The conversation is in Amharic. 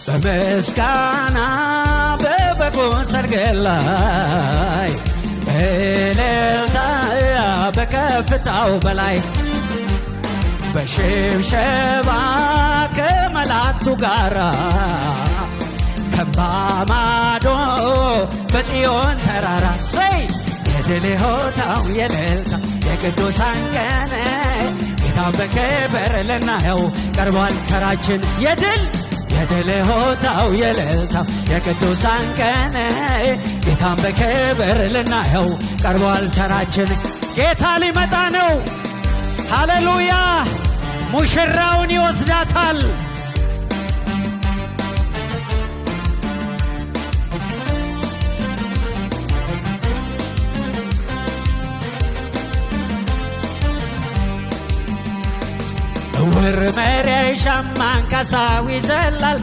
በምስጋና በበጎ ሰርግ ላይ በእልልታ በከፍታው በላይ በሽብሸባ ከመላእክቱ ጋራ ከማማዶ በጽዮን ተራራ ሰይ የድል ሆታው የእልልታ የቅዱሳን ቀን ጌታን በክብር ልናየው ቀርቧል ተራችን የድል ሆታው የእልልታው የቅዱሳን ቀን ጌታን በክብር ልናየው ቀርቧል ተራችን። ጌታ ሊመጣ ነው። ሃሌሉያ! ሙሽራውን ይወስዳታል። እውር መሪ አይሻም አንካሳው ይዘላል